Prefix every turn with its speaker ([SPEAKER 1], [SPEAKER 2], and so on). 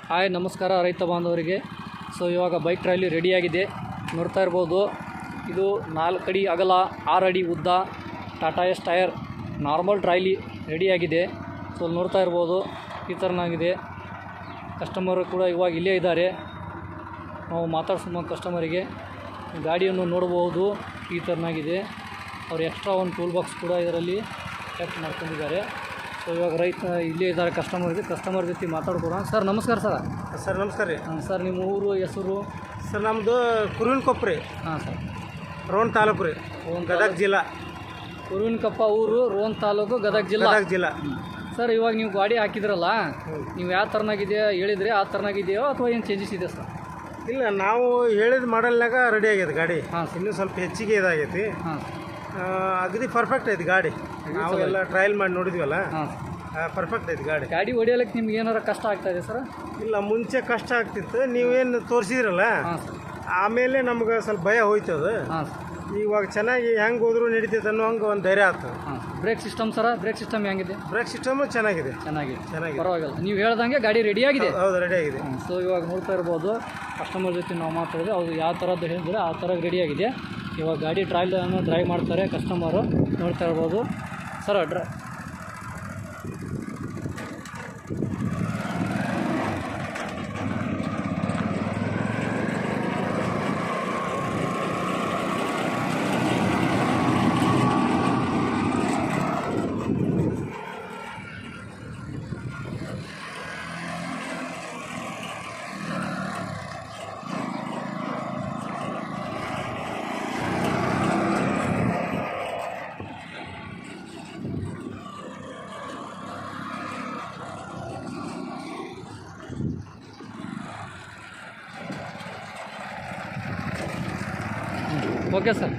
[SPEAKER 1] Hi ನಮಸ್ಕಾರ ರೈತ ಬಾಂಧವರಿಗೆ. ಸೊ ಇವಾಗ ಬೈಕ್ ಟ್ರಾಲಿ ರೆಡಿಯಾಗಿದೆ. ನೋಡ್ತಾ ಇರ್ಬೋದು, ಇದು 4 ಅಡಿ ಅಗಲ 6 ಅಡಿ ಉದ್ದ Tata Ace tyre normal trolley ರೆಡಿಯಾಗಿದೆ. ಸೊ ನೋಡ್ತಾ ಇರ್ಬೋದು, ಈ ಥರನಾಗಿದೆ. ಕಸ್ಟಮರ್ ಕೂಡ ಇವಾಗ ಇಲ್ಲೇ ಇದ್ದಾರೆ. ನಾವು ಮಾತಾಡ್ಸೋ ಕಸ್ಟಮರಿಗೆ ಗಾಡಿಯನ್ನು ನೋಡಬಹುದು. ಈ ಥರನಾಗಿದೆ. ಅವ್ರು ಎಕ್ಸ್ಟ್ರಾ ಒಂದು ಟೂಲ್ ಬಾಕ್ಸ್ ಕೂಡ ಇದರಲ್ಲಿ ಸೆಟ್ ಮಾಡ್ಕೊಂಡಿದ್ದಾರೆ. ಸೊ ಇವಾಗ ರೈತ ಇಲ್ಲೇ ಇದ್ದಾರೆ. ಕಸ್ಟಮರ್ ಜೊತೆ ಮಾತಾಡ್ಕೊಡೋಣ. ಸರ್ ನಮಸ್ಕಾರ.
[SPEAKER 2] ಸರ್ ನಮಸ್ಕಾರ ರೀ.
[SPEAKER 1] ಸರ್ ನಿಮ್ಮ ಊರು ಹೆಸರು?
[SPEAKER 2] ಸರ್ ನಮ್ಮದು ಕುರುವಿನಕೊಪ್ಪ ರೀ.
[SPEAKER 1] ಹಾಂ ಸರ್.
[SPEAKER 2] ರೋಣ ತಾಲೂಕು ರೀ, ಗದಗ ಜಿಲ್ಲಾ.
[SPEAKER 1] ಕುರುವಿನಕೊಪ್ಪ ಊರು, ರೋಣ ತಾಲೂಕು, ಗದಗ ಜಿಲ್ಲಾ. ಸರ್ ಇವಾಗ ನೀವು ಗಾಡಿ ಹಾಕಿದ್ರಲ್ಲ, ನೀವು ಯಾವ ಥರನಾಗಿದೆ ಹೇಳಿದರೆ ಆ ಥರನಾಗಿದೆಯೋ ಅಥವಾ ಏನು ಚೇಂಜಸ್ ಇದೆ ಸರ್?
[SPEAKER 2] ಇಲ್ಲ, ನಾವು ಹೇಳಿದ ಮಾಡಲ್ನಾಗ ರೆಡಿ ಆಗೈತೆ ಗಾಡಿ.
[SPEAKER 1] ಹಾಂ.
[SPEAKER 2] ಇನ್ನೂ ಸ್ವಲ್ಪ ಹೆಚ್ಚಿಗೆ ಇದಾಗೈತಿ.
[SPEAKER 1] ಹಾಂ.
[SPEAKER 2] ಅಗದಿ ಪರ್ಫೆಕ್ಟ್ ಐತಿ ಗಾಡಿ. ನಾವು ಎಲ್ಲ ಟ್ರಯಲ್ ಮಾಡಿ ನೋಡಿದ್ವಲ್ಲ,
[SPEAKER 1] ಹಾಂ.
[SPEAKER 2] ಪರ್ಫೆಕ್ಟ್ ಐತಿ ಗಾಡಿ.
[SPEAKER 1] ಗಾಡಿ ಹೊಡಿಯೋಕ್ಕೆ ನಿಮ್ಗೆ ಏನಾರು ಕಷ್ಟ ಆಗ್ತಾ ಇದೆ ಸರ್?
[SPEAKER 2] ಇಲ್ಲ, ಮುಂಚೆ ಕಷ್ಟ ಆಗ್ತಿತ್ತು. ನೀವೇನು ತೋರಿಸಿದ್ರಲ್ಲ,
[SPEAKER 1] ಹಾಂ ಸರ್.
[SPEAKER 2] ಆಮೇಲೆ ನಮ್ಗೆ ಸ್ವಲ್ಪ ಭಯ ಹೋಯ್ತದ.
[SPEAKER 1] ಹಾಂ ಸರ್.
[SPEAKER 2] ಇವಾಗ ಚೆನ್ನಾಗಿ ಹೆಂಗೆ ಹೋದ್ರೂ ನಡೀತೈತೆ ಅನ್ನೋ ಹಂಗೆ ಒಂದು ಧೈರ್ಯ ಆಗ್ತದೆ.
[SPEAKER 1] ಹಾಂ. ಬ್ರೇಕ್ ಸಿಸ್ಟಮ್ ಸರ? ಬ್ರೇಕ್ ಸಿಸ್ಟಮ್ ಹೆಂಗಿದೆ?
[SPEAKER 2] ಬ್ರೇಕ್ ಸಿಸ್ಟಮು ಚೆನ್ನಾಗಿದೆ.
[SPEAKER 1] ಪರವಾಗಿಲ್ಲ. ನೀವು ಹೇಳ್ದಂಗೆ ಗಾಡಿ ರೆಡಿಯಾಗಿದೆ.
[SPEAKER 2] ಹೌದು, ರೆಡಿ ಆಗಿದೆ.
[SPEAKER 1] ಸೊ ಇವಾಗ ನೋಡ್ತಾ ಇರ್ಬೋದು, ಕಸ್ಟಮರ್ ಜೊತೆ ನಾವು ಮಾತಾಡಿದ್ರೆ ಅವ್ರು ಯಾವ ಥರದ್ದು ಹೇಳಿದ್ರೆ ಆ ಥರ ರೆಡಿಯಾಗಿದೆ. ಇವಾಗ ಗಾಡಿ ಟ್ರಾಯಲನ್ನು ಡ್ರೈವ್ ಮಾಡ್ತಾರೆ ಕಸ್ಟಮರು. ನೋಡ್ತಾ ಇರ್ಬೋದು ಸರ್. Okay sir.